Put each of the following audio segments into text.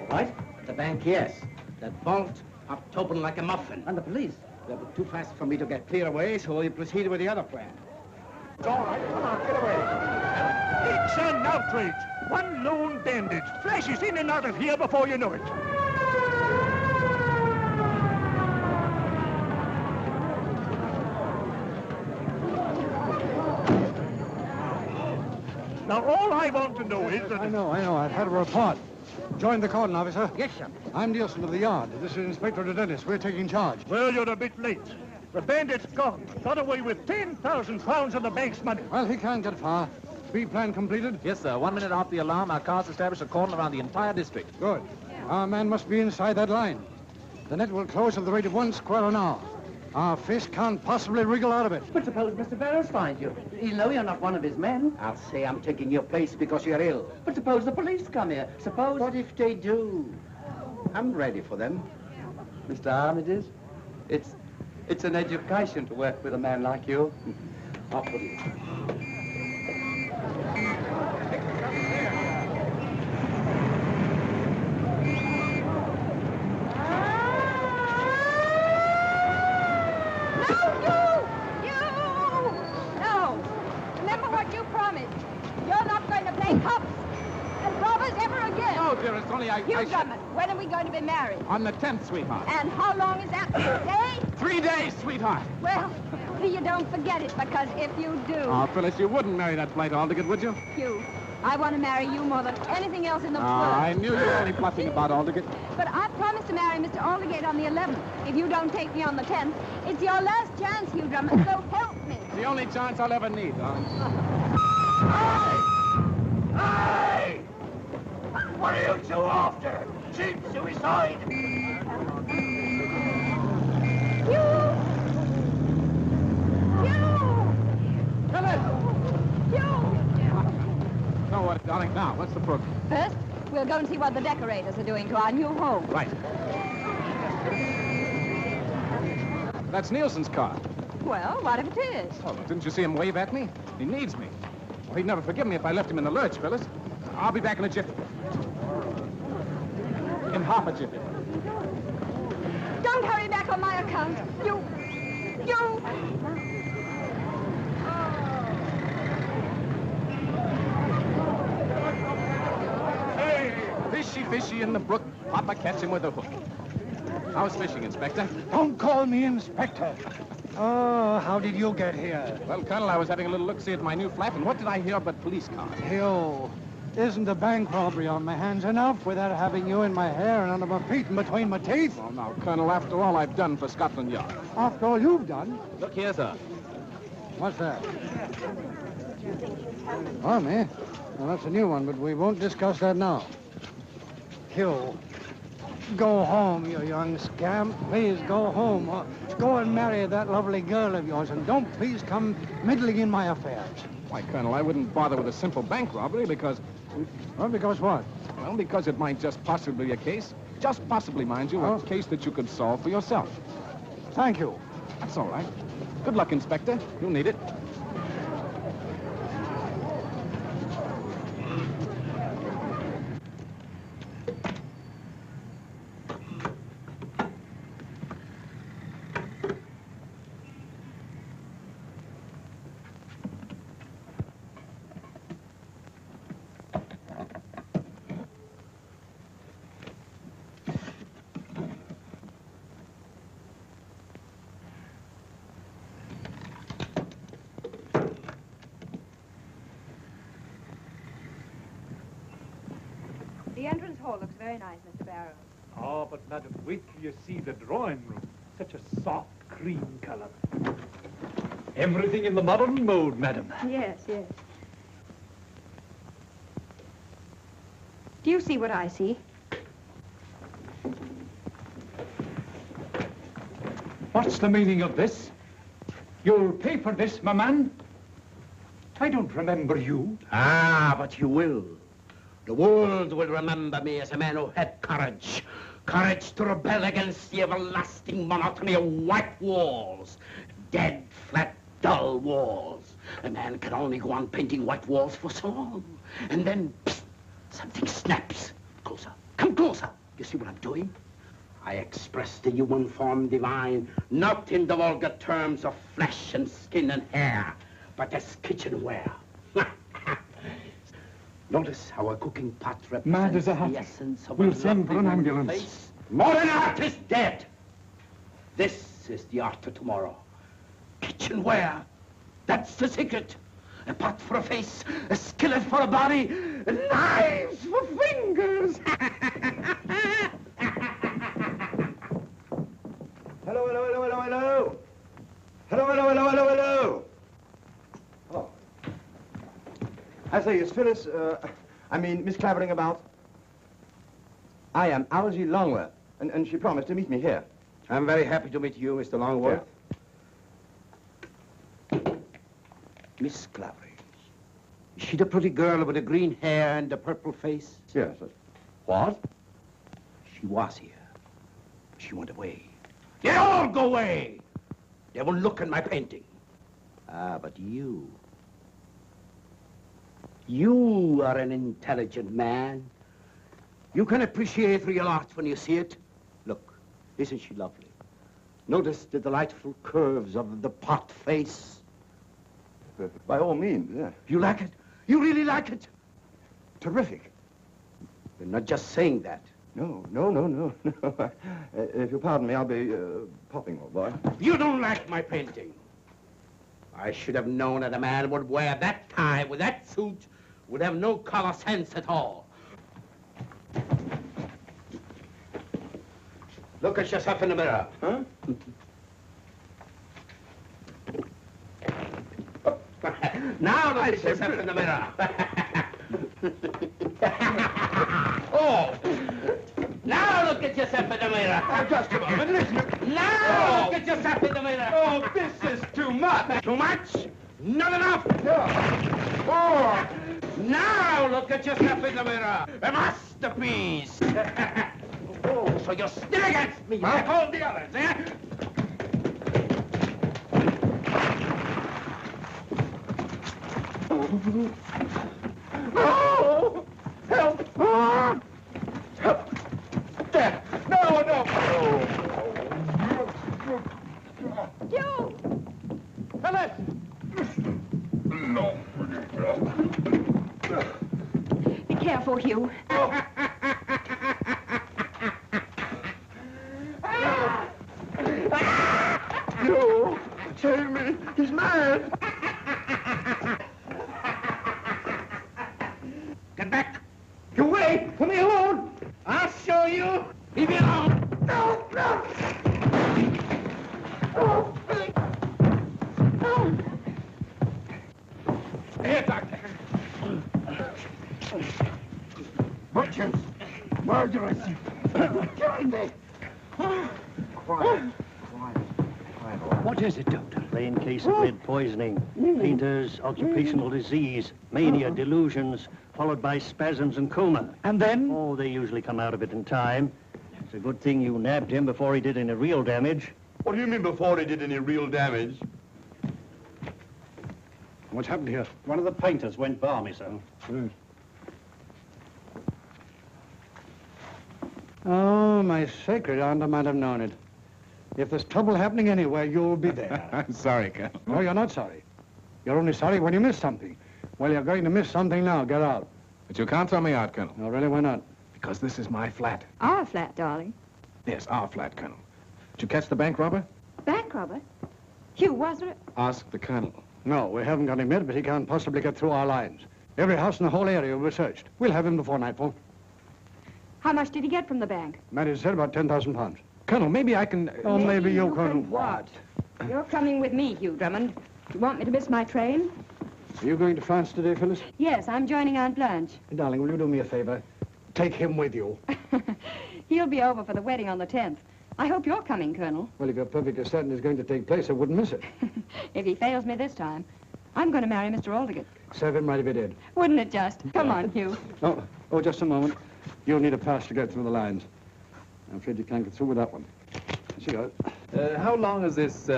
What? The bank, yes. That vault popped open like a muffin. And the police? They were too fast for me to get clear away, so we proceeded with the other plan. It's all right. Come on, get away. It's an outrage. One lone bandit flashes in and out of here before you know it. Now, all I want to know is that... I know. I've had a report. Join the cordon, officer. Yes, sir. I'm Nielsen of the yard. This is Inspector Dennis. We're taking charge. Well, you're a bit late. The bandit's gone. Got away with 10,000 pounds of the bank's money. Well, he can't get far. Speed plan completed? Yes, sir. 1 minute off the alarm, our cars established a cordon around the entire district. Good. Our man must be inside that line. The net will close at the rate of 1 square an hour. Our fish can't possibly wriggle out of it. But suppose Mr. Barrows finds you. He'll know you're not one of his men. I'll say I'm taking your place because you're ill. But suppose the police come here. Suppose... What if they do? I'm ready for them. Mr. Armides, it's an education to work with a man like you. I'll put it. Dearest, only Hugh Drummond, when are we going to be married? On the 10th, sweetheart. And how long is that? 3 days? 3 days, sweetheart. Well, you don't forget it, because if you do... Oh, Phyllis, you wouldn't marry that blight Aldrich, would you? Hugh, I want to marry you more than anything else in the world. I knew you were only bluffing about Aldrich. But I promised to marry Mr. Aldergate on the 11th. If you don't take me on the 10th, it's your last chance, Hugh Drummond, so help me. The only chance I'll ever need, darling. Hey! What are you two after? Cheap suicide? No, what, darling, now, what's the program? First, we'll go and see what the decorators are doing to our new home. Right. That's Nielsen's car. Well, what if it is? Oh, didn't you see him wave at me? He needs me. Well, he'd never forgive me if I left him in the lurch, Phyllis. I'll be back in a jiffy. In half a jiffy. Don't hurry back on my account. You... Hey! Fishy in the brook. Papa catch him with a hook. How's fishing, Inspector? Don't call me Inspector. Oh, how did you get here? Well, Colonel, I was having a little look-see at my new flat, and what did I hear but police cars? Hugh, isn't the bank robbery on my hands enough without having you in my hair and under my feet and between my teeth? Well, now, Colonel, after all I've done for Scotland Yard. After all you've done? Look here, sir. What's that? Army? Well, that's a new one, but we won't discuss that now. Hugh, go home, you young scamp. Please go home. Go and marry that lovely girl of yours, and don't please come meddling in my affairs. Why, Colonel, I wouldn't bother with a simple bank robbery because... Well, because what? Well, because it might just possibly be a case, just possibly, mind you, a case that you could solve for yourself. Thank you. That's all right. Good luck, Inspector. You'll need it. The entrance hall looks very nice, Mr. Barrows. Oh, but madam, wait till you see the drawing room. Such a soft cream color. Everything in the modern mode, madam. Yes. Do you see what I see? What's the meaning of this? You'll pay for this, my man? I don't remember you. Ah, but you will. The world will remember me as a man who had courage. Courage to rebel against the everlasting monotony of white walls. Dead, flat, dull walls. A man can only go on painting white walls for so long. And then, psst, something snaps. Closer. Come closer. You see what I'm doing? I express the human form divine, not in the vulgar terms of flesh and skin and hair, but as kitchenware. Notice how a cooking pot represents the essence of We'll send for an ambulance. Face. Modern art is dead. This is the art of tomorrow. Kitchenware. That's the secret. A pot for a face, a skillet for a body, knives for fingers. Hello, hello, hello, hello, hello. Hello, hello, hello, hello, hello. Oh. I say, is Phyllis, Miss Clavering about? I am Algy Longworth, and she promised to meet me here. I'm very happy to meet you, Mr. Longworth. Yeah. Miss Clavering. Is she the pretty girl with the green hair and the purple face? Yes. What? She was here. She went away. They all go away. They won't look at my painting. Ah, but you. You are an intelligent man. You can appreciate real art when you see it. Look, isn't she lovely? Notice the delightful curves of the pot face. By all means, yeah. You like it? You really like it? Terrific. You're not just saying that. No. If you'll pardon me, I'll be popping, old boy. You don't like my painting. I should have known that a man would wear that tie with that suit would have no color sense at all. Look at yourself in the mirror. Huh? Now look at yourself in the mirror. Oh! Now look at yourself in the mirror. Just a moment, listen. Now look at yourself in the mirror. Oh, this is too much. Too much? Not enough. Yeah. Oh! Now look at yourself in the mirror. A masterpiece. Oh, so you're still against me, like all the others, eh? Oh! Help! Ah! Help! There! No! Hugh! Phyllis! No. Be careful, Hugh. You! Save me! He's mad! Get back. You wait! Let me alone! I'll show you. Leave me alone. No! Here, doctor. Butchers! Murderers! Killing me! Quiet. What is it, Doctor? Plain case of lead poisoning. Painter's occupational disease, mania, delusions, followed by spasms and coma. And then? Oh, they usually come out of it in time. It's a good thing you nabbed him before he did any real damage. What do you mean before he did any real damage? What's happened here? One of the painters went balmy, sir. Oh, my sacred aunt, I might have known it. If there's trouble happening anywhere, you'll be there. I'm sorry, Colonel. No, you're not sorry. You're only sorry when you miss something. Well, you're going to miss something now. Get out. But you can't throw me out, Colonel. No, really, why not? Because this is my flat. Our flat, darling. Yes, our flat, Colonel. Did you catch the bank robber? Bank robber? Hugh, was there? Ask the Colonel. No, we haven't got him yet, but he can't possibly get through our lines. Every house in the whole area will be searched. We'll have him before nightfall. How much did he get from the bank? Mary said about 10,000 pounds. Colonel, maybe I can... Oh, maybe you can can... what? You're coming with me, Hugh Drummond. You want me to miss my train? Are you going to France today, Phyllis? Yes, I'm joining Aunt Blanche. Darling, will you do me a favor? Take him with you. He'll be over for the wedding on the 10th. I hope you're coming, Colonel. Well, if you're perfectly certain it's going to take place, I wouldn't miss it. If he fails me this time, I'm going to marry Mr. Aldgate. Serve him right if he did. Wouldn't it just? Come on, Hugh. Oh, just a moment. You'll need a pass to get through the lines. I'm afraid you can't get through with that one. Here she goes. How long has this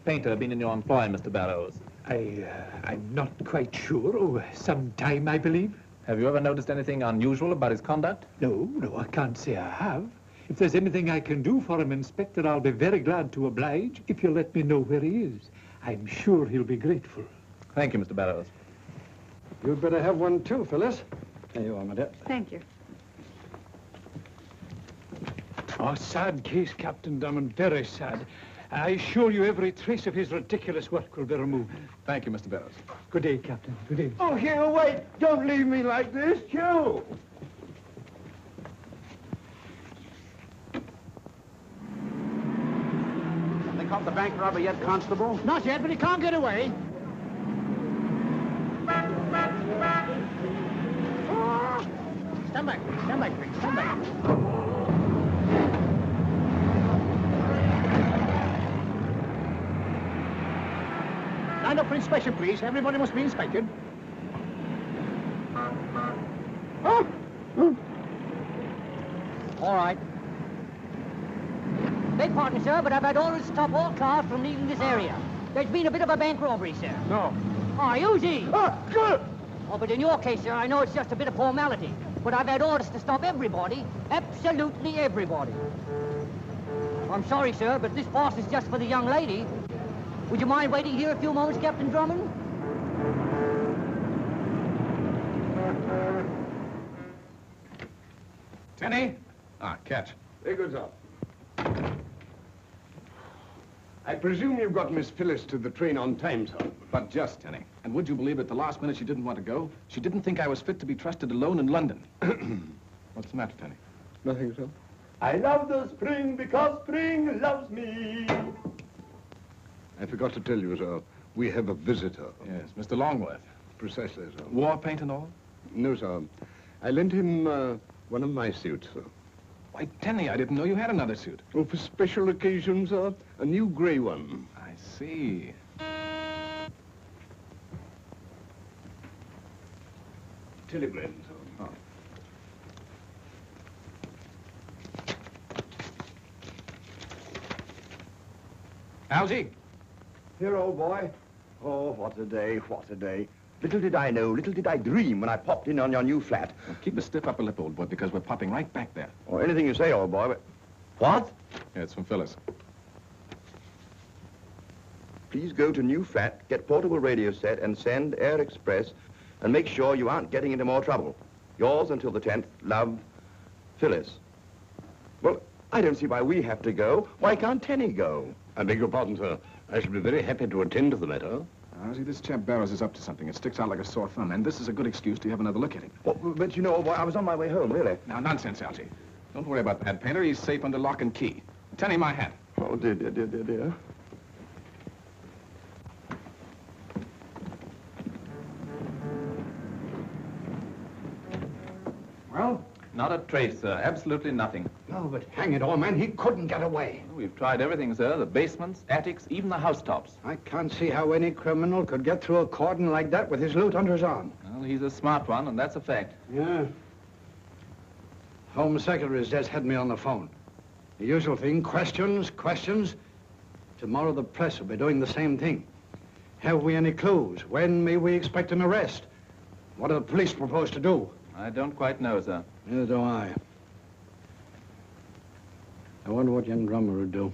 painter been in your employ, Mr. Barrows? I'm not quite sure. Oh, some time, I believe. Have you ever noticed anything unusual about his conduct? No, I can't say I have. If there's anything I can do for him, Inspector, I'll be very glad to oblige if you'll let me know where he is. I'm sure he'll be grateful. Thank you, Mr. Barrows. You'd better have one too, Phyllis. There you are, my dear. Thank you. Oh, sad case, Captain Drummond, very sad. I assure you every trace of his ridiculous work will be removed. Thank you, Mr. Barrows. Good day, Captain. Good day. Oh, Hugh, wait! Don't leave me like this, Hugh! They caught the bank robber yet, Constable? Not yet, but he can't get away. Stand back, quick, stand back. Line up for inspection, please. Everybody must be inspected. All right. Beg pardon, sir, but I've had orders to stop all cars from leaving this area. There's been a bit of a bank robbery, sir. No. Oh, easy. Oh, but in your case, sir, I know it's just a bit of formality. But I've had orders to stop everybody, absolutely everybody. I'm sorry, sir, but this pass is just for the young lady. Would you mind waiting here a few moments, Captain Drummond? Tenny? Ah, catch. There goes up. I presume you've got Miss Phyllis to the train on time, sir. But just, Tenny. And would you believe at the last minute she didn't want to go? She didn't think I was fit to be trusted alone in London. What's the matter, Tenny? Nothing, sir. I love the spring because spring loves me. I forgot to tell you, sir. We have a visitor. Yes, Mr. Longworth. Precisely, sir. War paint and all? No, sir. I lent him one of my suits, sir. Why, Tenny, I didn't know you had another suit. Oh, for special occasions, sir. A new grey one. I see. Telegram, sir. Oh. Algy? Here, old boy. Oh, what a day, what a day. Little did I know, little did I dream when I popped in on your new flat. Well, keep a stiff upper lip, old boy, because we're popping right back there. Oh, anything you say, old boy, but... What? Yeah, it's from Phyllis. Please go to new flat, get portable radio set, and send Air Express, and make sure you aren't getting into more trouble. Yours until the 10th, love, Phyllis. Well, I don't see why we have to go. Why can't Tenny go? I beg your pardon, sir. I shall be very happy to attend to the matter. See, this chap Barrows is up to something. It sticks out like a sore thumb, and this is a good excuse to have another look at him. Well, but you know, old boy, I was on my way home, really. Now, nonsense, Algy. Don't worry about that painter. He's safe under lock and key. Tenny, my hat. Oh, dear, dear, dear, dear, dear. Well? Not a trace, sir. Absolutely nothing. No, but hang it all, man, he couldn't get away. We've tried everything, sir. The basements, attics, even the housetops. I can't see how any criminal could get through a cordon like that with his loot under his arm. Well, he's a smart one, and that's a fact. Yeah. Home Secretary's just had me on the phone. The usual thing, questions, questions. Tomorrow the press will be doing the same thing. Have we any clues? When may we expect an arrest? What do the police propose to do? I don't quite know, sir. Neither do I. I wonder what young Drummond would do.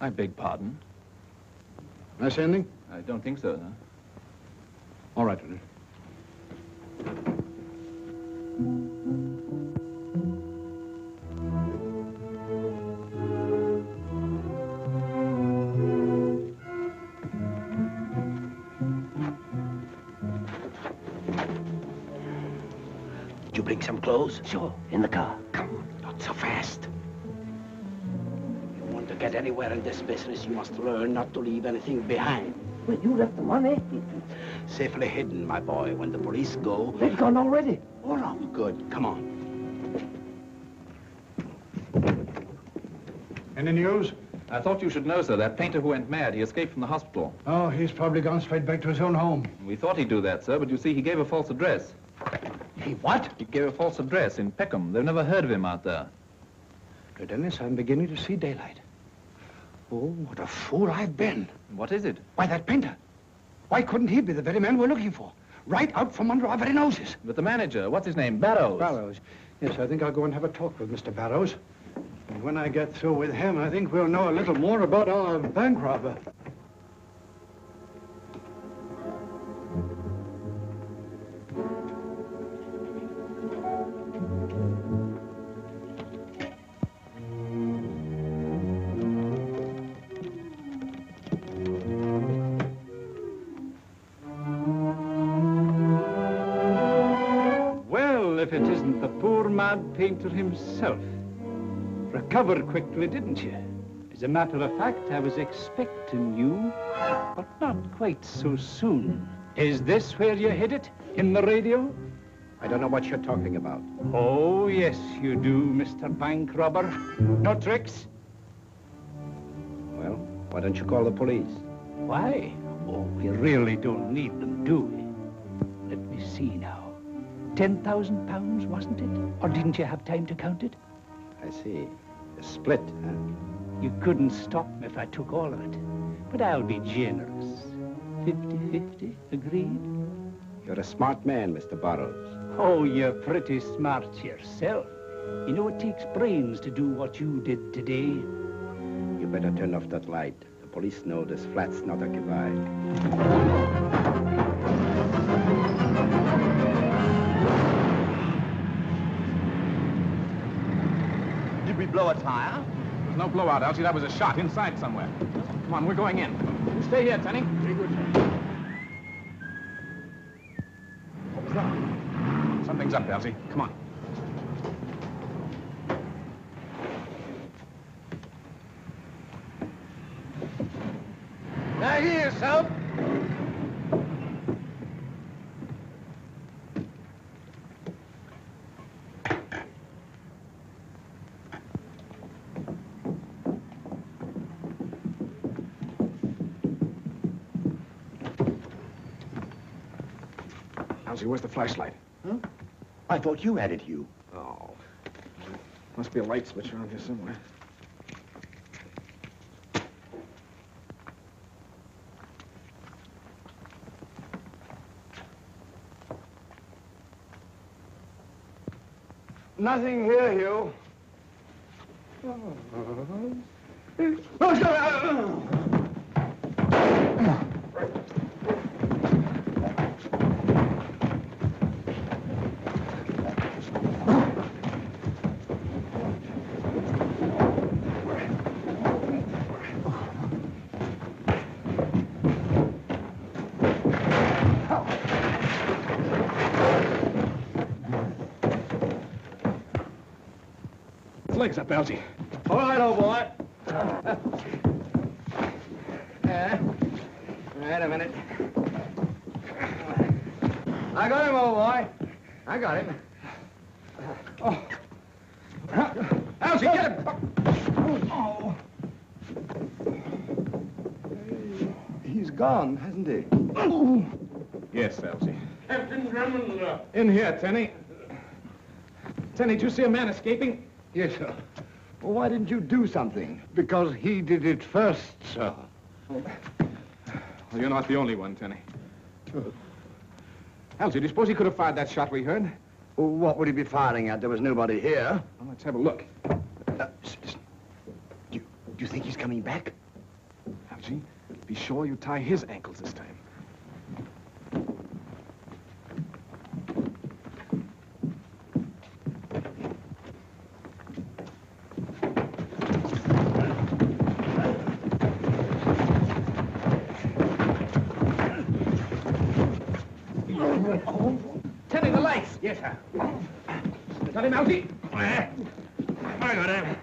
I beg pardon. Can I say anything? I don't think so, sir. All right, then. Did you bring some clothes? Sure. In the car. Come on, not so fast. You want to get anywhere in this business, you must learn not to leave anything behind. Well, you left the money. Safely hidden, my boy. When the police go... They've gone already. Oh, no. Good. Come on. Any news? I thought you should know, sir. That painter who went mad, he escaped from the hospital. Oh, he's probably gone straight back to his own home. We thought he'd do that, sir, but you see, he gave a false address. He what? He gave a false address in Peckham. They've never heard of him out there. Dennis, I'm beginning to see daylight. Oh, what a fool I've been. What is it? Why, that painter. Why couldn't he be the very man we're looking for? right out from under our very noses. But the manager, what's his name? Barrows. Barrows. Yes, I think I'll go and have a talk with Mr. Barrows. And when I get through with him, I think we'll know a little more about our bank robber. If it isn't the poor mad painter himself. Recovered quickly, didn't you? As a matter of fact, I was expecting you, but not quite so soon. Is this where you hid it? In the radio? I don't know what you're talking about. Oh, yes, you do, Mr. Bank Robber. No tricks? Well, why don't you call the police? Why? Oh, we really don't need them, do we? Let me see now. £10,000, wasn't it? Or didn't you have time to count it? I see. A split, huh? You couldn't stop me if I took all of it. But I'll be generous. 50-50, agreed? You're a smart man, Mr. Barrows. Oh, you're pretty smart yourself. You know, it takes brains to do what you did today. You better turn off that light. The police know this flat's not occupied. Did we blow a tire? There's no blowout, Elsie. That was a shot inside somewhere. Come on, we're going in. You stay here, Tenny. Very good, sir. What was that? Something's up, Elsie. Come on. Now here, son. Elsie, where's the flashlight? Huh? I thought you had it, Hugh. Oh. Must be a light switch around here somewhere. Nothing here, Hugh. Legs up, Elsie. All right, old boy. Wait a minute. I got him, old boy. I got him. Oh. Elsie, get him! Oh. He's gone, hasn't he? Yes, Elsie. Captain Drummond. In here, Tenny. Tenny, did you see a man escaping? Yes, sir. Well, why didn't you do something? Because he did it first, sir. Well, you're not the only one, Tenny. Elsie, do you suppose he could have fired that shot we heard? Well, what would he be firing at? There was nobody here. Well, let's have a look. Listen. Do you think he's coming back? Elsie, be sure you tie his ankles this time. Tenny, the lights! Yes, sir. Is that him, Elsie? I got him.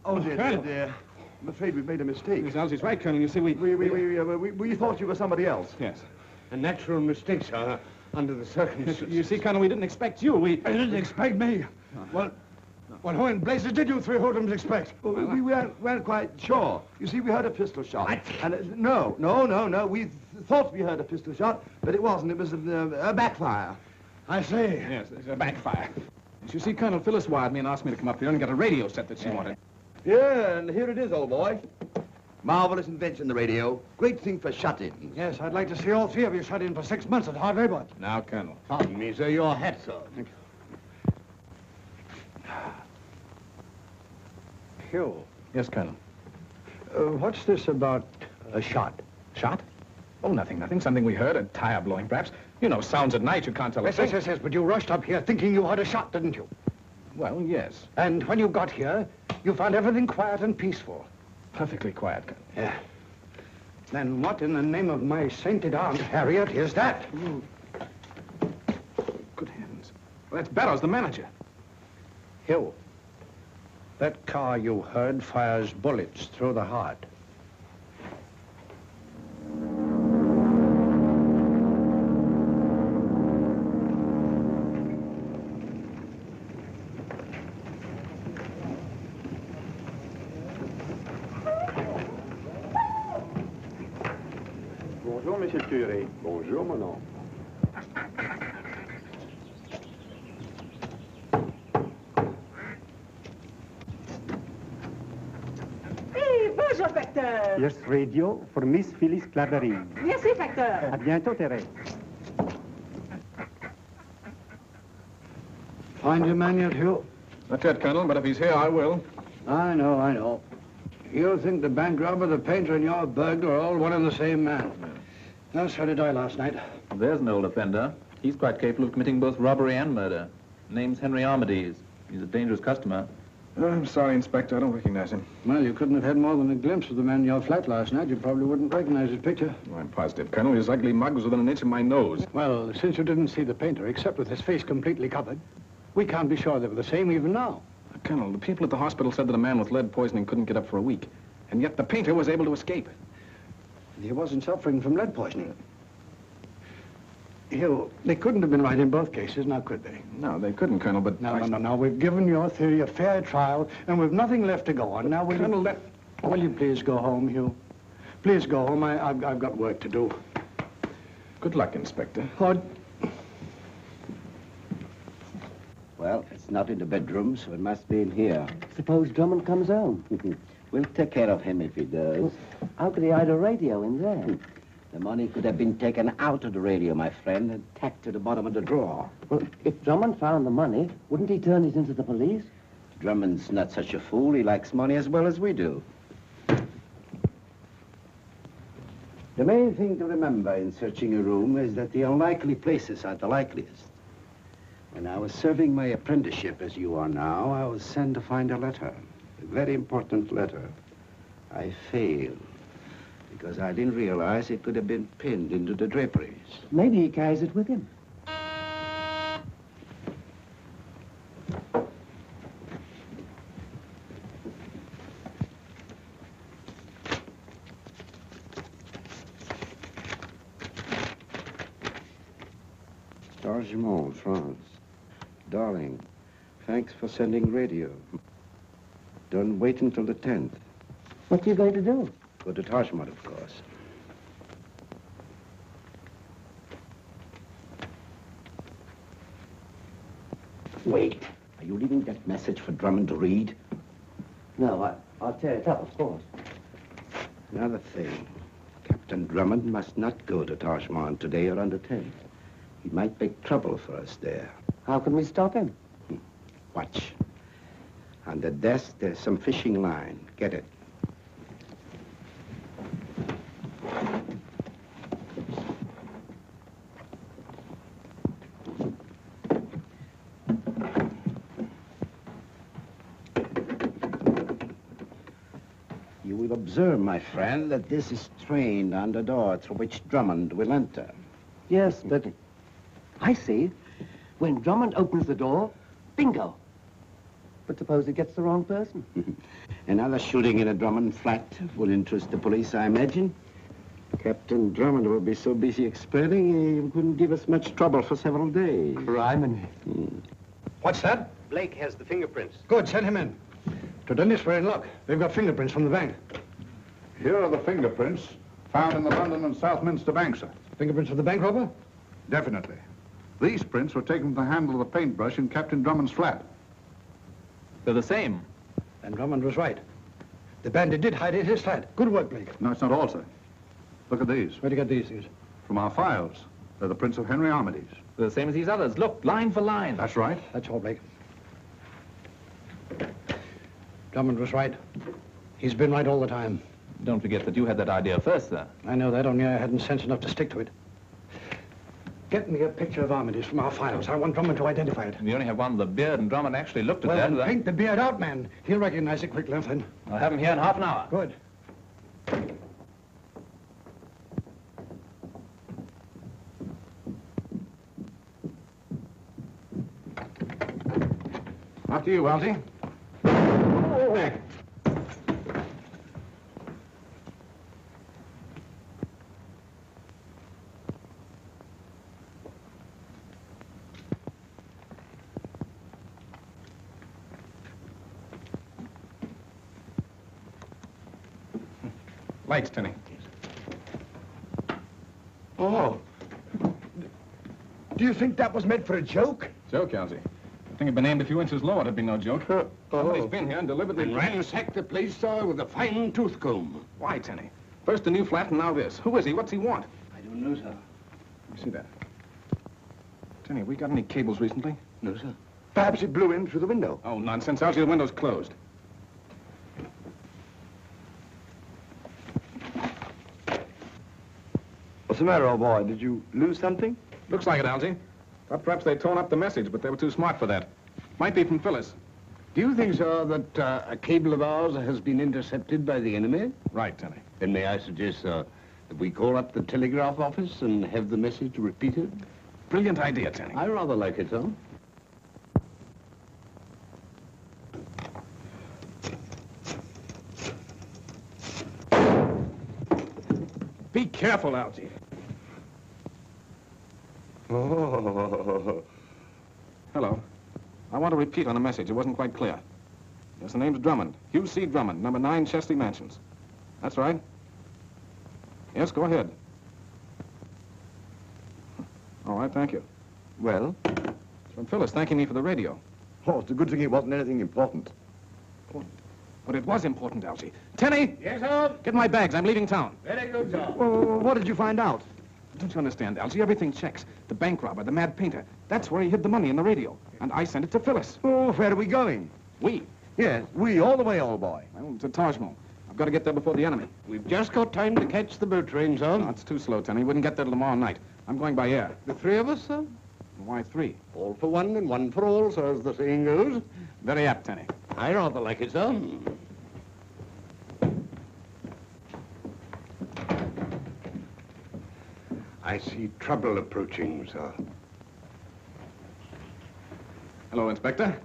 Oh, dear. I'm afraid we've made a mistake. Yes, Elsie's right, Colonel. You see, we thought you were somebody else. Yes. A natural mistake, sir, under the circumstances. You see, Colonel, we didn't expect you. You didn't expect me. Well, who in blazes did you three hoodlums expect? Well, we weren't quite sure. You see, we heard a pistol shot. What? And no. We thought we heard a pistol shot, but it wasn't. It was a backfire. I see. Yes, it's a backfire. You see, Colonel Phyllis wired me and asked me to come up here and get a radio set that she wanted. Yeah, and here it is, old boy. Marvelous invention, the radio. Great thing for shut-ins. Yes, I'd like to see all three of you shut in for 6 months at hard labor. Now, Colonel. Pardon me, sir. Your hat, sir. Thank you. Hugh, Yes, Colonel. what's this about a shot? Shot? Oh, nothing. Something we heard, a tire blowing, perhaps. You know, sounds at night, you can't tell. Yes, but you rushed up here thinking you heard a shot, didn't you? Well, yes. And when you got here, you found everything quiet and peaceful. Perfectly quiet, Colonel. Yeah. Then what in the name of my sainted Aunt Harriet is that? Good heavens. Well, that's Barrows, the manager. Hugh, that car you heard fires bullets through the heart. Bonjour, Monsieur le Curé. Bonjour, mon oncle. Hey, bonjour, Facteur. Yes, radio for Miss Phyllis Clavering. Merci, Facteur. À bientôt, Thérèse. Find your man yet, Hugh? Not yet, Colonel, but if he's here, I will. I know. You think the bank robber, the painter, and your burglar are all one and the same man. No, so did I last night. There's an old offender. He's quite capable of committing both robbery and murder. Name's Henri Armides. He's a dangerous customer. I'm sorry, Inspector. I don't recognize him. Well, you couldn't have had more than a glimpse of the man in your flat last night. You probably wouldn't recognize his picture. Oh, I'm positive, Colonel. His ugly mug was within an inch of my nose. Well, since you didn't see the painter, except with his face completely covered, we can't be sure they were the same even now. Colonel, the people at the hospital said that a man with lead poisoning couldn't get up for a week. And yet the painter was able to escape. He wasn't suffering from lead poisoning. Hugh, they couldn't have been right in both cases, now could they? No, they couldn't, Colonel, but... No. We've given your theory a fair trial, and we've nothing left to go on. Now, will you please go home, Hugh? Please go home. I've got work to do. Good luck, Inspector. Well, it's not in the bedroom, so it must be in here. Suppose Drummond comes home. We'll take care of him if he does. Well, how could he hide a radio in there? The money could have been taken out of the radio, my friend, and tacked to the bottom of the drawer. Well, if Drummond found the money, wouldn't he turn it into the police? Drummond's not such a fool. He likes money as well as we do. The main thing to remember in searching a room is that the unlikely places are the likeliest. When I was serving my apprenticeship, as you are now, I was sent to find a letter. A very important letter. I failed, because I didn't realize it could have been pinned into the draperies. Maybe he carries it with him. Chargement, France. Darling, thanks for sending radio. Don't wait until the 10th. What are you going to do? Go to Tajmont, of course. Wait. Are you leaving that message for Drummond to read? No, I'll tear it up, of course. Another thing. Captain Drummond must not go to Tajmont today or on the 10th. He might make trouble for us there. How can we stop him? Watch. On the desk, there's some fishing line. Get it. You will observe, my friend, that this is trained on the door through which Drummond will enter. Yes, but I see. When Drummond opens the door, bingo. But suppose it gets the wrong person. Another shooting in a Drummond flat will interest the police, I imagine. Captain Drummond will be so busy explaining, he couldn't give us much trouble for several days. Criminy. What's that? Blake has the fingerprints. Good, send him in. To Dennis, we're in luck. They've got fingerprints from the bank. Here are the fingerprints found in the London and Southminster bank, sir. Fingerprints of the bank robber? Definitely. These prints were taken from the handle of the paintbrush in Captain Drummond's flat. They're the same. And Drummond was right. The bandit did hide in his flat. Good work, Blake. No, it's not all, sir. Look at these. Where'd you get these things? From our files. They're the prints of Henri Armides. The same as these others. Look, line for line. That's right. That's all, Blake. Drummond was right. He's been right all the time. Don't forget that you had that idea first, sir. I know that, only I hadn't sense enough to stick to it. Get me a picture of Armides from our files. I want Drummond to identify it. We only have one with a beard, and Drummond actually looked at that. Well, then paint the beard out, man. He'll recognize it quickly enough, then. I'll have him here in half an hour. Good. After you, Algy. Oh. Lights, Tenny. Oh. Do you think that was meant for a joke? Joke, Algy. I think it'd been aimed a few inches lower, it'd be no joke. Somebody's been here and deliberately... And ransacked the place, sir, with a fine tooth comb. Why, Tenny? First the new flat and now this. Who is he? What's he want? I don't know, sir. Let me see that. Tenny, have we got any cables recently? No, sir. Perhaps it blew in through the window. Oh, nonsense. Algy, the window's closed. What's the matter, old boy? Did you lose something? Looks like it, Algy. Thought perhaps they'd torn up the message, but they were too smart for that. Might be from Phyllis. Do you think, sir, that a cable of ours has been intercepted by the enemy? Right, Tenny. Then may I suggest, sir, that we call up the telegraph office and have the message repeated? Brilliant idea, Tenny. I rather like it, sir. Be careful, Algy. Oh. Hello. I want to repeat on the message. It wasn't quite clear. Yes, the name's Drummond. Hugh C. Drummond, number 9 Chesley Mansions. That's right. Yes, go ahead. All right, thank you. Well? It's from Phyllis thanking me for the radio. Oh, it's a good thing it wasn't anything important. But it was important, Algy. Tenny! Yes, sir? Get my bags. I'm leaving town. Very good, sir. Well, what did you find out? Don't you understand, Algy? Everything checks. The bank robber, the mad painter. That's where he hid the money in the radio. And I sent it to Phyllis. Oh, where are we going? We? Yes, we, all the way, old boy. Well, to Taj Mahal. I've got to get there before the enemy. We've just got time to catch the boat train, sir. No, it's too slow, Tenny. Wouldn't get there till tomorrow night. I'm going by air. The three of us, sir? Why 3? All for one and one for all, so as the saying goes. Very apt, Tenny. I rather like it, sir. I see trouble approaching, sir. Hello, Inspector.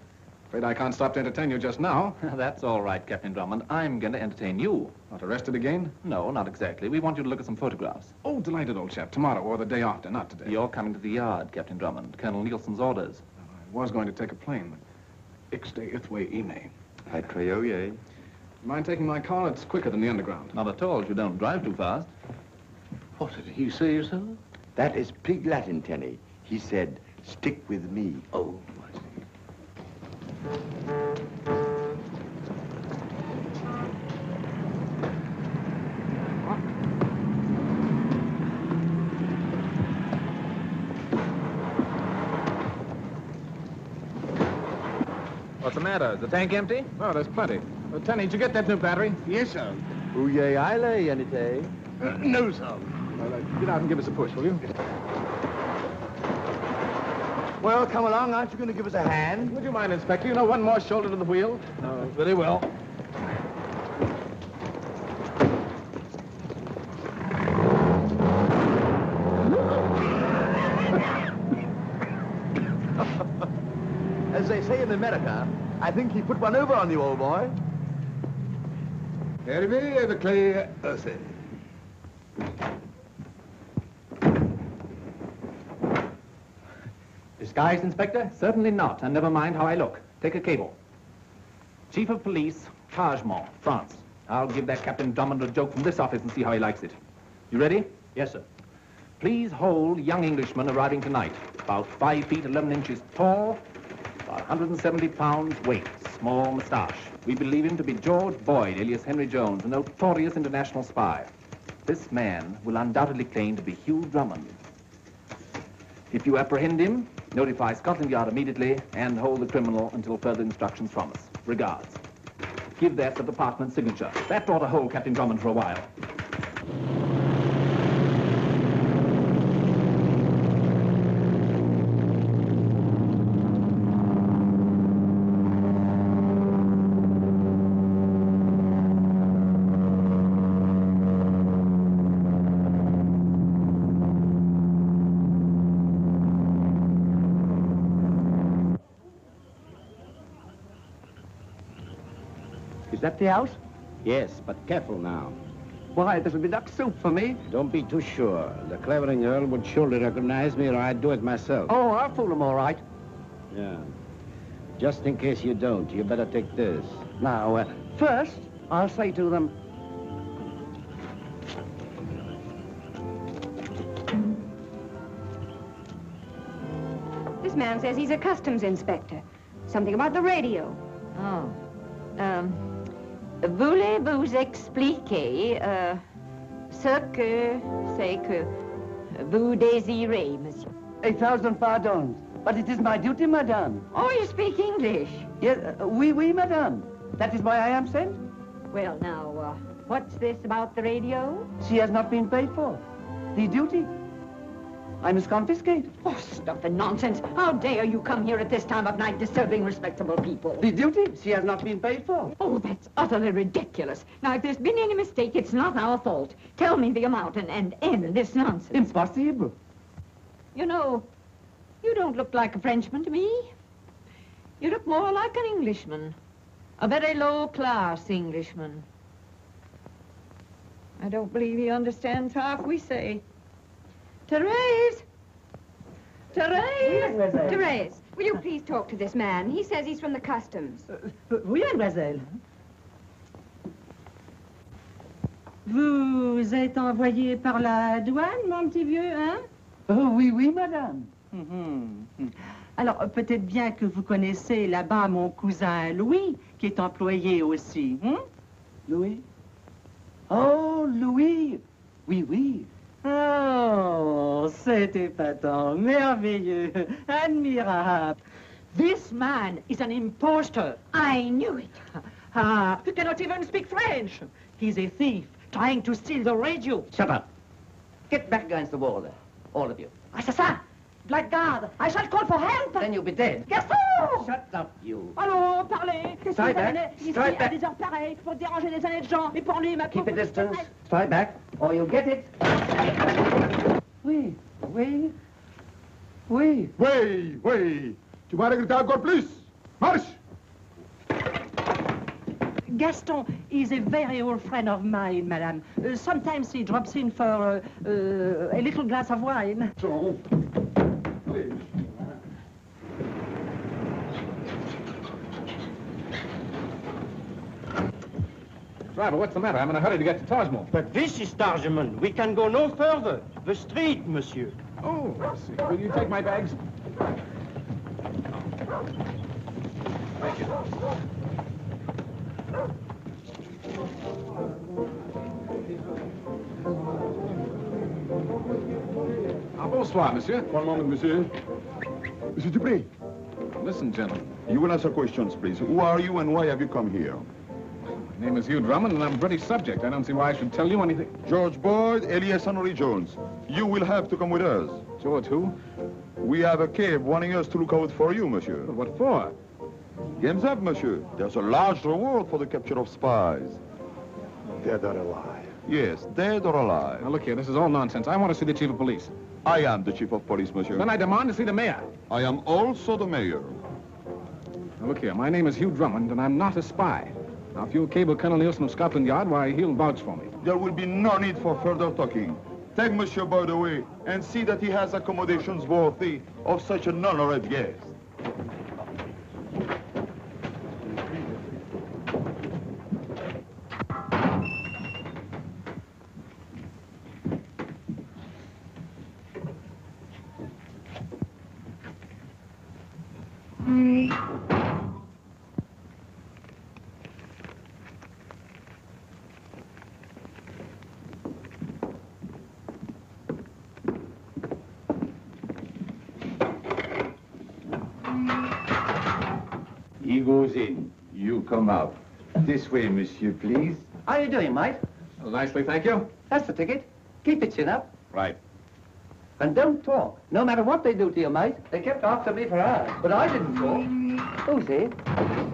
Afraid I can't stop to entertain you just now. That's all right, Captain Drummond. I'm going to entertain you. Not arrested again? No, not exactly. We want you to look at some photographs. Oh, delighted, old chap. Tomorrow or the day after, not today. You're coming to the yard, Captain Drummond. Colonel Nielsen's orders. I was going to take a plane, but Ixte Ithwe Ime. I trayoye. Mind taking my car? It's quicker than the underground. Not at all if you don't drive too fast. What did he say, sir? That is pig Latin, Tenny. He said, stick with me. Oh, I see. What's the matter? Is the tank empty? Oh, there's plenty. Tenny, did you get that new battery? Yes, sir. Ooye ile, Yanite. No, sir. Get out and give us a push, will you? Well, come along. Aren't you going to give us a hand? Would you mind, Inspector? You know, one more shoulder to the wheel. Very well. As they say in America, I think he put one over on you, old boy. Very clear, sir. Disguised, Inspector? Certainly not, and never mind how I look. Take a cable. Chief of Police, Taj Mahal, France. I'll give that Captain Drummond a joke from this office and see how he likes it. You ready? Yes, sir. Please hold young Englishman arriving tonight. About 5 feet 11 inches tall, About 170 pounds weight, small moustache. We believe him to be George Boyd, alias Henry Jones, a notorious international spy. This man will undoubtedly claim to be Hugh Drummond. If you apprehend him, notify Scotland Yard immediately and hold the criminal until further instructions from us. Regards. Give that the department signature. That ought to hold Captain Drummond for a while. Is that the house? Yes, but careful now. Why, this'll be duck soup for me. Don't be too sure. The Clavering girl would surely recognize me, or I'd do it myself. Oh, I'll fool him all right. Yeah. Just in case you don't, you better take this. Now, first, I'll say to them, This man says he's a customs inspector. Something about the radio. Oh. Voulez-vous expliquer ce que c'est que vous désirez, monsieur? 1,000 pardons. But it is my duty, madame. Oh, you speak English? Yes, oui, madame. That is why I am sent. Well, now, what's this about the radio? She has not been paid for. The duty. I must confiscate. Oh, stuff and nonsense. How dare you come here at this time of night disturbing respectable people? The duty she has not been paid for. Oh, that's utterly ridiculous. Now, if there's been any mistake, it's not our fault. Tell me the amount and end this nonsense. Impossible. You know, you don't look like a Frenchman to me. You look more like an Englishman. A very low-class Englishman. I don't believe he understands half we say. Therese! Therese! Oui, Therese, will you please talk to this man? He says he's from the customs. Oui, mademoiselle. Vous êtes envoyé par la douane, mon petit vieux, hein? Oh, oui, madame. Alors, peut-être bien que vous connaissez là-bas mon cousin Louis, qui est employé aussi, hein? Louis? Oh, Louis. Oui. Oh, c'est épatant, merveilleux, admirable. This man is an impostor. I knew it. He cannot even speak French. He's a thief trying to steal the radio. Shut up. Get back against the wall there, all of you. Assassin! Blackguard! I shall call for help! Then you'll be dead. Garçon! Shut up, you. Allô, parlez! Qu'est-ce que Strike vous back. avez ici Strike à back. des heures pareilles pour déranger des années de gens? Et pour lui, ma Keep pauvre a distance. petite Strike back, or you'll get it. Oui. Oui. Tu vas regretter encore plus. Marche! Gaston is a very old friend of mine, madame. Sometimes he drops in for a little glass of wine. Driver, what's the matter? I'm in a hurry to get to Tajmol. But this is Drummond. We can go no further. The street, monsieur. Oh, I see. Will you take my bags? Thank you. Bonsoir, monsieur. One moment, monsieur. Monsieur Dupré. Listen, gentlemen. You will answer questions, please. Who are you and why have you come here? My name is Hugh Drummond, and I'm a British subject. I don't see why I should tell you anything. George Boyd, alias Henri Jones. You will have to come with us. George who? We have a cave wanting us to look out for you, monsieur. But what for? Game's up, monsieur. There's a large reward for the capture of spies. Dead or alive? Yes, dead or alive. Now, look here, this is all nonsense. I want to see the chief of police. I am the chief of police, monsieur. Then I demand to see the mayor. I am also the mayor. Now, look here, my name is Hugh Drummond, and I'm not a spy. Now, if you'll cable Colonel Nielsen of Scotland Yard, why, he'll vouch for me. There will be no need for further talking. Take Monsieur Boyd away and see that he has accommodations worthy of such an honored guest. He goes in. You come out. This way, monsieur, please. How are you doing, mate? Well, nicely, thank you. That's the ticket. Keep your chin up. Right. And don't talk. No matter what they do to you, mate. They kept after me for hours, but I didn't talk. Who's he?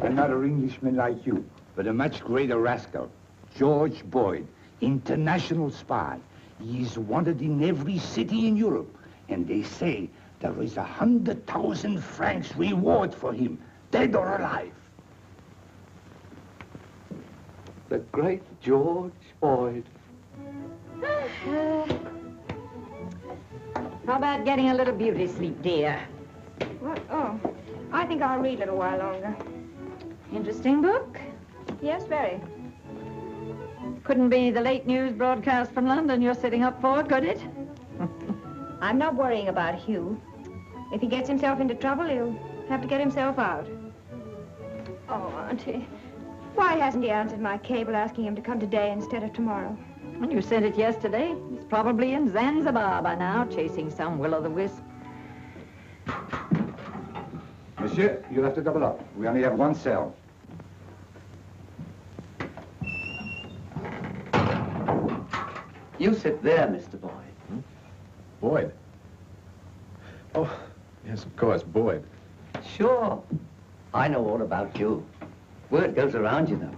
Another Englishman like you, but a much greater rascal. George Boyd, international spy. He is wanted in every city in Europe. And they say there is 100,000 francs reward for him, dead or alive. The great George Boyd. How about getting a little beauty sleep, dear? What? Oh, I think I'll read a little while longer. Interesting book? Yes, very. Couldn't be the late news broadcast from London you're sitting up for, could it? I'm not worrying about Hugh. If he gets himself into trouble, he'll have to get himself out. Oh, Auntie, why hasn't he answered my cable asking him to come today instead of tomorrow? When you sent it yesterday, he's probably in Zanzibar by now, chasing some will-o'-the-wisp. Monsieur, you'll have to double up. We only have one cell. You sit there, Mr. Boyd. Boyd? Oh, yes, of course, Boyd. Sure. I know all about you. Word goes around, you know.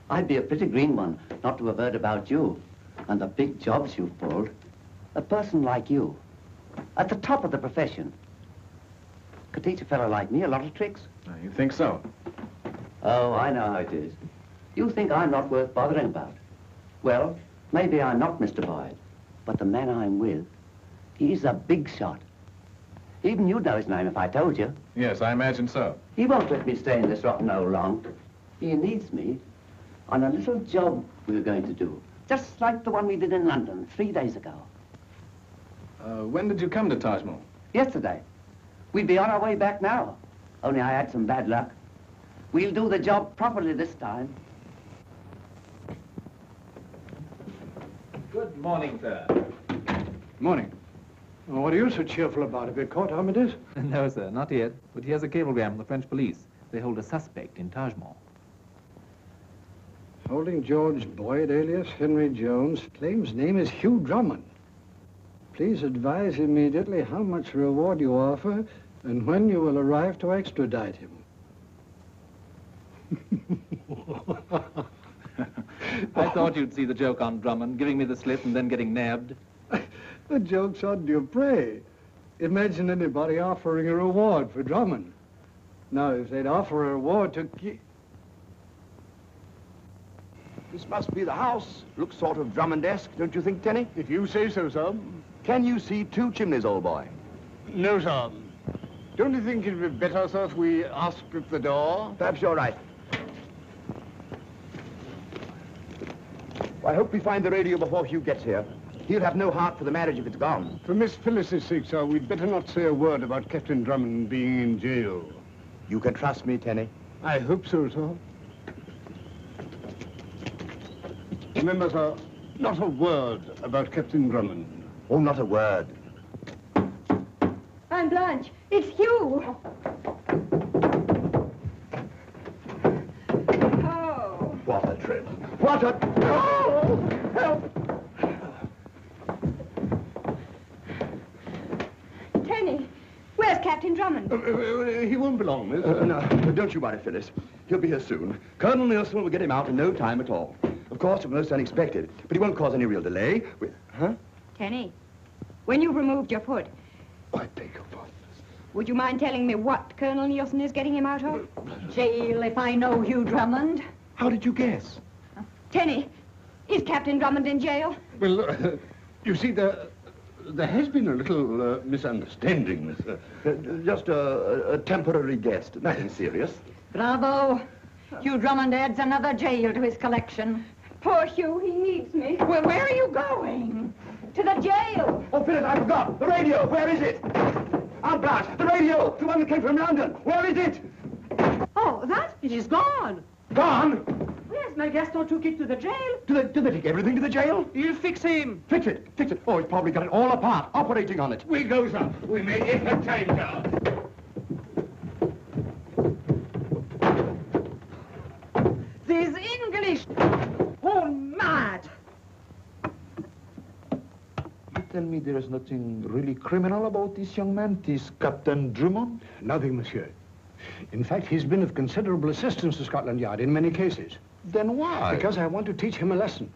I'd be a pretty green one not to have heard about you and the big jobs you've pulled. A person like you, at the top of the profession, could teach a fellow like me a lot of tricks. You think so? Oh, I know how it is. You think I'm not worth bothering about. Well, maybe I'm not, Mr. Boyd, but the man I'm with, he's a big shot. Even you'd know his name if I told you. Yes, I imagine so. He won't let me stay in this rotten hole long. He needs me on a little job we were going to do, just like the one we did in London 3 days ago. When did you come to Taj Mahal? Yesterday. We'd be on our way back now, only I had some bad luck. We'll do the job properly this time. Good morning, sir. Morning. Well, what are you so cheerful about? Have you caught Armides? No, sir, not yet. But here's a cablegram from the French police. They hold a suspect in Taj Mahal. Holding George Boyd, alias Henri Jones, claims name is Hugh Drummond. Please advise immediately how much reward you offer and when you will arrive to extradite him. I thought you'd see the joke on Drummond, giving me the slip and then getting nabbed. The joke's on Dupre. Imagine anybody offering a reward for Drummond. Now, if they'd offer a reward to... This must be the house. Looks sort of Drummond-esque, don't you think, Tenny? If you say so, sir. Can you see 2 chimneys, old boy? No, sir. Don't you think it'd be better, sir, if we asked at the door? Perhaps you're right. Well, I hope we find the radio before Hugh gets here. He'll have no heart for the marriage if it's gone. For Miss Phyllis's sake, sir, we'd better not say a word about Captain Drummond being in jail. You can trust me, Tenny. I hope so, sir. Remember, sir, not a word about Captain Drummond. Oh, not a word. I'm Blanche. It's Hugh. Oh. What a trip. What a... Oh! Help! Tenny, where's Captain Drummond? He won't be long, miss. No, don't you worry, Phyllis. He'll be here soon. Colonel Nielsen will get him out in no time at all. Of course, it was most unexpected, but he won't cause any real delay. Huh? Tenny, when you've removed your foot, I beg your pardon. would you mind telling me what Colonel Nielsen is getting him out of? Jail, if I know Hugh Drummond. How did you guess? Tenny, is Captain Drummond in jail? Well, you see, there has been a little misunderstanding, miss. Just a temporary guess, nothing serious. Bravo. Hugh Drummond adds another jail to his collection. Poor Hugh, he needs me. Well, where are you going? To the jail. Oh, Phyllis, I forgot. The radio, where is it? Aunt Blanche, the radio, the one that came from London. Where is it? Oh, that? It is gone. Gone? Yes, my Gaston took it to the jail. Do they take everything to the jail? He'll fix him. Fix it, fix it. Oh, he's probably got it all apart, operating on it. We go, sir. We may entertain, sir. This English. Oh, mad. You tell me there is nothing really criminal about this young man, this Captain Drummond? Nothing, monsieur. In fact, he's been of considerable assistance to Scotland Yard in many cases. Then why? Because I want to teach him a lesson.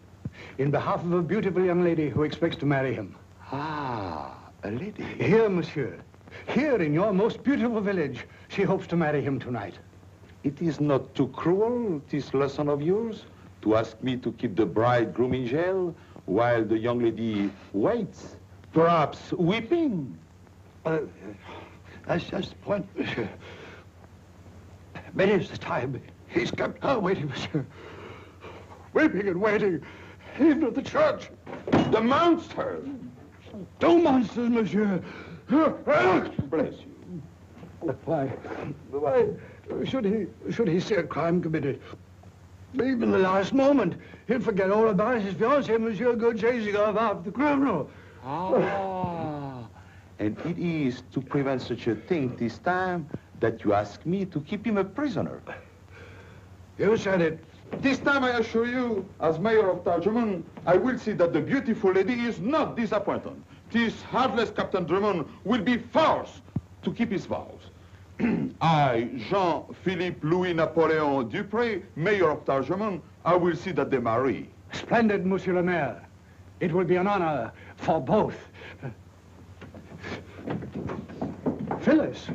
In behalf of a beautiful young lady who expects to marry him. Ah, a lady. Here, monsieur. Here in your most beautiful village, she hopes to marry him tonight. It is not too cruel, this lesson of yours, to ask me to keep the bridegroom in jail while the young lady waits, perhaps weeping. That's just the point, monsieur. Many is the time he's kept her waiting, monsieur. Weeping and waiting, even at the church. The monster! Two monsters, monsieur. Bless you. Why should he see a crime committed? Even the last moment, he'll forget all about his fiancée, Monsieur, go chasing off after the criminal. Ah, and it is to prevent such a thing this time that you ask me to keep him a prisoner. You said it. This time, I assure you, as mayor of Drummond, I will see that the beautiful lady is not disappointed. This heartless Captain Drummond will be forced to keep his vows. I, Jean-Philippe Louis Napoleon Dupré, mayor of Drummond, I will see that they marry. Splendid, Monsieur le Maire. It will be an honor for both. Phyllis.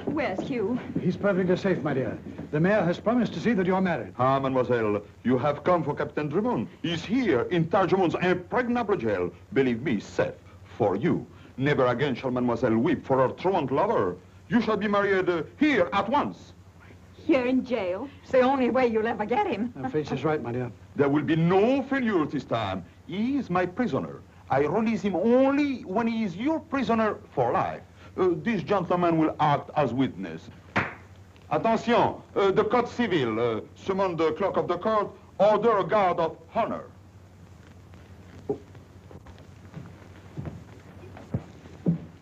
Where's Hugh? He's perfectly safe, my dear. The mayor has promised to see that you're married. Ah, mademoiselle, you have come for Captain Drummond. He's here in Drummond's impregnable jail. Believe me, safe for you. Never again shall mademoiselle weep for her truant lover. You shall be married here at once. Here in jail? It's the only way you'll ever get him. Phyllis is right, my dear. There will be no failure this time. He is my prisoner. I release him only when he is your prisoner for life. This gentleman will act as witness. Attention, the Code Civil, summon the clerk of the court, order a guard of honor.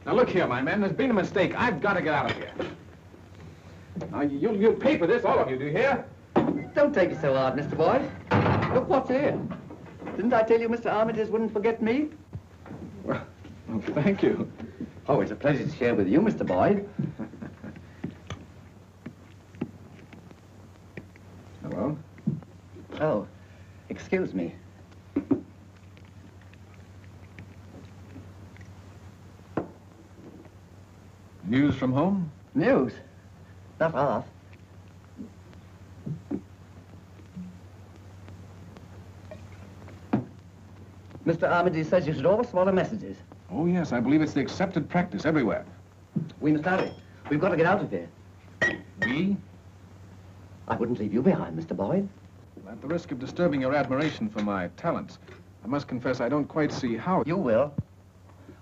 Now look here, my man, there's been a mistake. I've got to get out of here. Now, you'll pay for this, all of you, do you hear? Don't take it so hard, Mr. Boyd. Look what's here. Didn't I tell you Mr. Armides wouldn't forget me? Well, thank you. Oh, it's a pleasure to share with you, Mr. Boyd. Hello? Oh, excuse me. News from home? News? Not half. Mr. Armides says you should always swallow messages. Oh, yes, I believe it's the accepted practice everywhere. We must hurry. We've got to get out of here. We? I wouldn't leave you behind, Mr. Boyd. At the risk of disturbing your admiration for my talents, I must confess I don't quite see how... You will.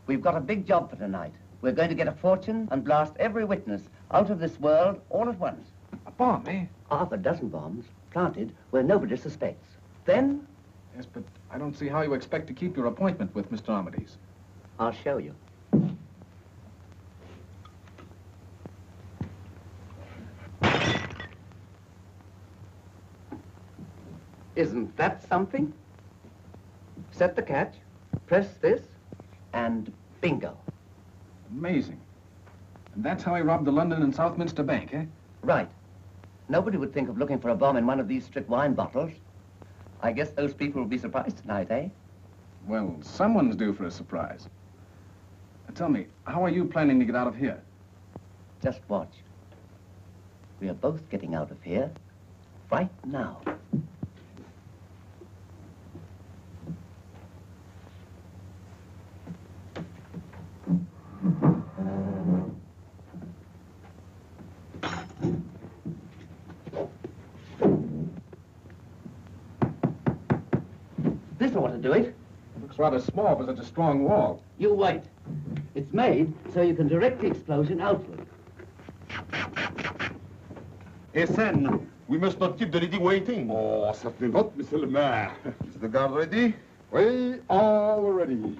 We've got a big job for tonight. We're going to get a fortune and blast every witness out of this world all at once. A bomb, eh? Half a dozen bombs planted where nobody suspects. Then... Yes, but I don't see how you expect to keep your appointment with Mr. Armides. I'll show you. Isn't that something? Set the catch, press this, and bingo. Amazing. And that's how he robbed the London and Southminster Bank, eh? Right. Nobody would think of looking for a bomb in one of these strict wine bottles. I guess those people will be surprised tonight, eh? Well, someone's due for a surprise. Now, tell me, how are you planning to get out of here? Just watch. We are both getting out of here right now. This ought to do it. It looks rather small for such a strong wall. You wait. It's made so you can direct the explosion outward. Essen, we must not keep the lady waiting. Oh, certainly not, Monsieur le Maire. Is the guard ready? We are ready.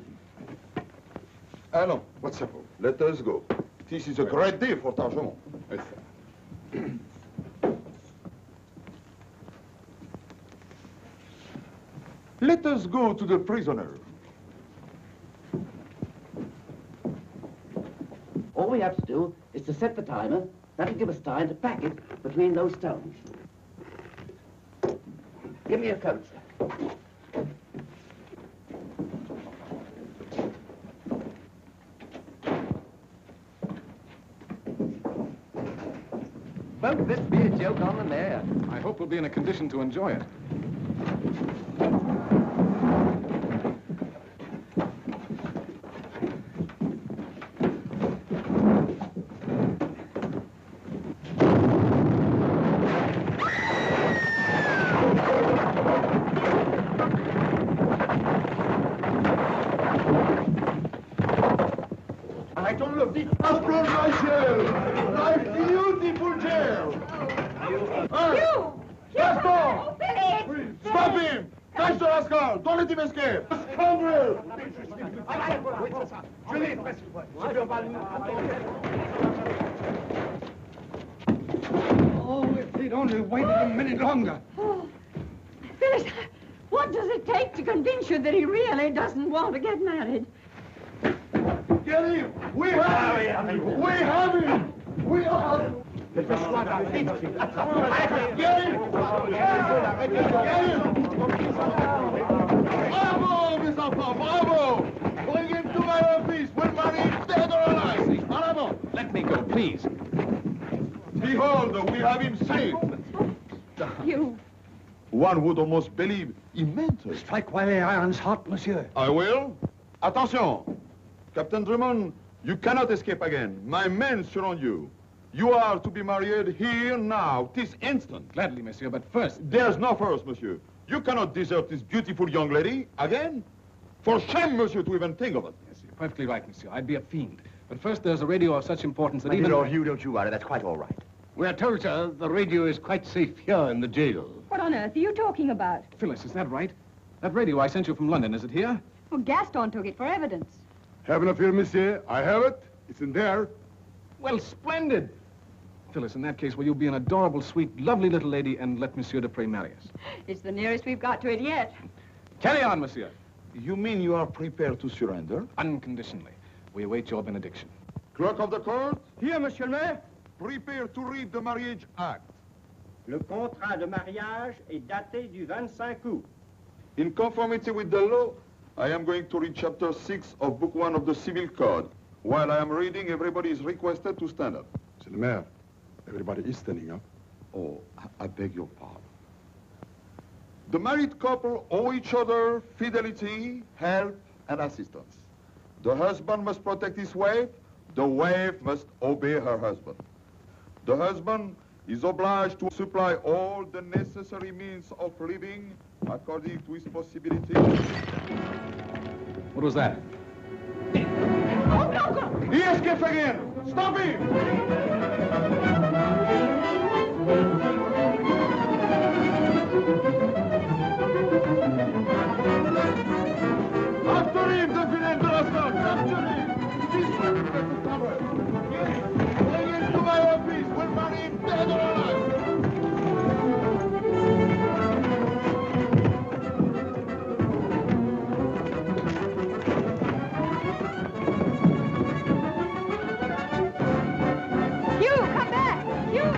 Allons, What's up? let us go. This is a great day for Drummond. Yes, sir. Let us go to the prisoner. All we have to do is to set the timer. That'll give us time to pack it between those stones. Give me a coat, sir. Won't this be a joke on the mare? I hope we'll be in a condition to enjoy it. I don't love the applaud my jail. My beautiful jail. Hugh! Gaston! Stop him! Catch the rascal! Don't let him escape! Scoundrel! Oh, if they'd only waited a minute longer. Oh, Phyllis, what does it take to convince you that he really doesn't want to get married? Get him! We have him! We have him! We are... Get him! Get him! Bravo, Miss Alpha! Bravo! Bring him to my office! We'll marry him dead or alive! Bravo! Let me go, please. Behold, we have him safe! You... One would almost believe he meant it. Strike while the iron's hot, monsieur. I will. Attention! Captain Drummond, you cannot escape again. My men surround you. You are to be married here, now, this instant. Gladly, monsieur, but first... There's no first, monsieur. You cannot desert this beautiful young lady again. For shame, monsieur, to even think of it. Yes, you're perfectly right, monsieur. I'd be a fiend. But first, there's a radio of such importance that My even... dear old Hugh, don't you worry. That's quite all right. We are told, sir, the radio is quite safe here in the jail. What on earth are you talking about? Phyllis, is that right? That radio I sent you from London, is it here? Well, Gaston took it for evidence. Have no fear, monsieur. I have it. It's in there. Well, splendid. Phyllis, in that case, will you be an adorable, sweet, lovely little lady and let Monsieur Dupré marry us? It's the nearest we've got to it yet. Carry on, monsieur. You mean you are prepared to surrender? Unconditionally. We await your benediction. Clerk of the court, Here, monsieur le maire. prepare to read the marriage act. Le contrat de mariage est daté du 25 août. In conformity with the law, I am going to read chapter 6 of book 1 of the Civil Code. While I am reading, everybody is requested to stand up. Monsieur le maire, everybody is standing up. Oh, I beg your pardon. The married couple owe each other fidelity, help, and assistance. The husband must protect his wife. The wife must obey her husband. The husband is obliged to supply all the necessary means of living according to his possibilities. What was that? Oh, no! He escapes again! Stop him! After him, the villain de rascal! Capture him! This way, Mr. Cover! Bring him to my office! We'll marry him dead or alive! Hugh, come back! Hugh!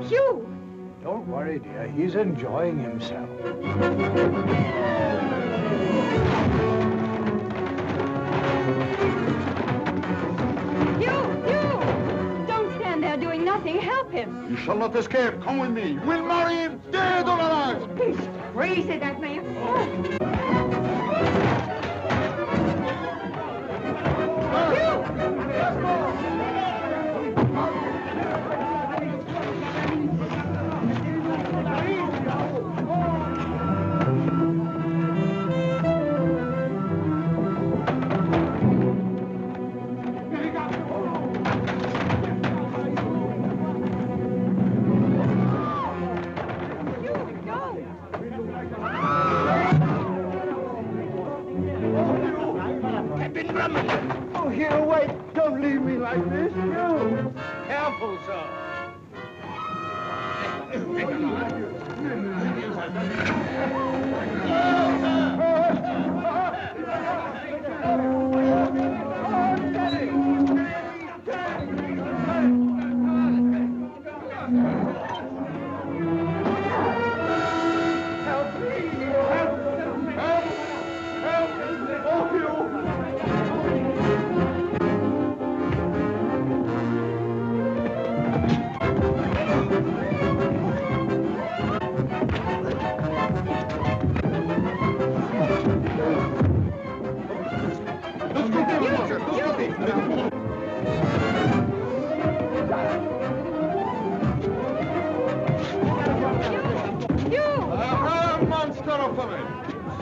Hugh! Don't worry, dear. He's enjoying himself. Hugh! Hugh! Don't stand there doing nothing. Help him. You shall not escape. Come with me. We'll marry him dead or alive! He's crazy, that man. You, go! Drummond! Oh, here, wait. Don't leave me like this. You. Careful, sir.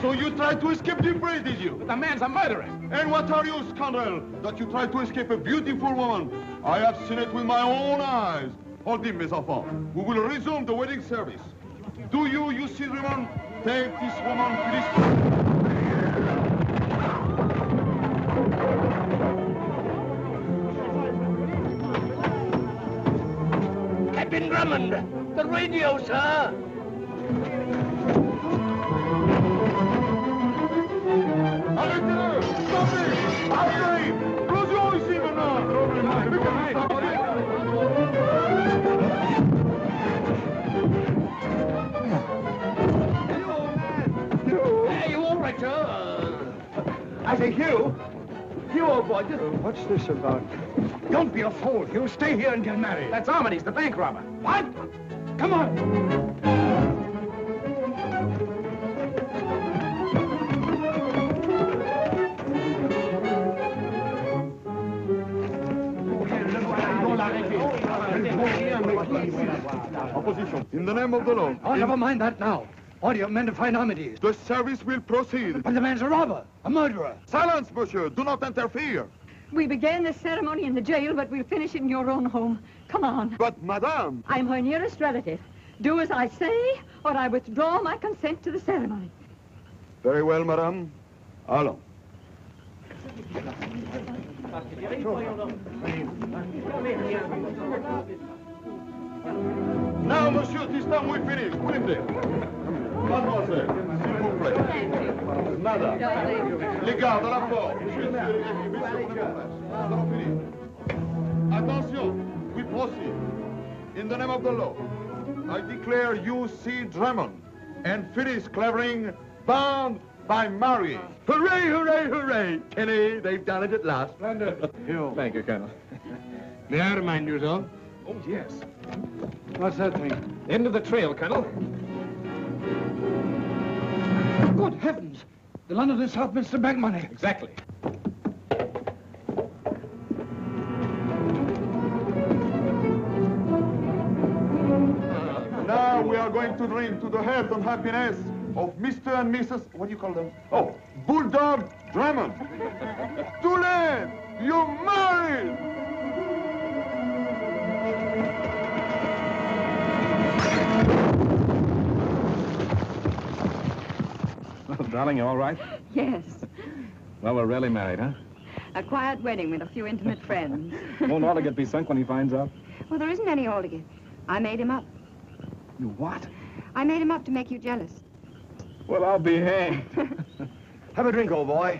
So you tried to escape the fray, did you? But the man's a murderer. And what are you, scoundrel, that you tried to escape a beautiful woman? I have seen it with my own eyes. Hold him, mes enfants. We will resume the wedding service. Do you see Drummond? Take this woman, Phyllis. Captain Drummond, the radio, sir. Arrêtez-le! Stoppez! Arrêtez! Explosion ici maintenant! Hey, you all right, sir? I say, Hugh. Hugh, old boy, just... What's this about? Don't be a fool, Hugh. Stay here and get married. That's Armides, the bank robber. What? Come on. Opposition. In the name of the law. Oh, never mind that now. Order men to find Armides. The service will proceed. But the man's a robber, a murderer. Silence, monsieur. Do not interfere. We began this ceremony in the jail, but we'll finish it in your own home. Come on. But, madame... I'm her nearest relative. Do as I say, or I withdraw my consent to the ceremony. Very well, madame. Allons. Now, monsieur, this time we finish. Put him there. Mademoiselle, s'il vous plaît. Nada. Les gardes à la porte. Nous allons finir. Attention, we proceed. In the name of the law, I declare you C. Drummond and Phyllis Clavering bound by marriage. Hooray, hooray, hooray! Kenny, they've done it at last. Splendid. Thank you, Colonel. May I remind you, though? Oh, yes. What's that thing? End of the trail, Colonel. Good heavens! The London and Southminster bank money. Exactly. Now we are going to drink to the health and happiness of Mr. and Mrs. What do you call them? Oh, Bulldog Drummond. Too late! You're married! Well, darling, you all right? Yes. Well, we're really married, huh? A quiet wedding with a few intimate friends. Won't Aldergate be sunk when he finds out? Well, there isn't any Aldergate. I made him up. You what? I made him up to make you jealous. Well, I'll be hanged. Have a drink, old boy.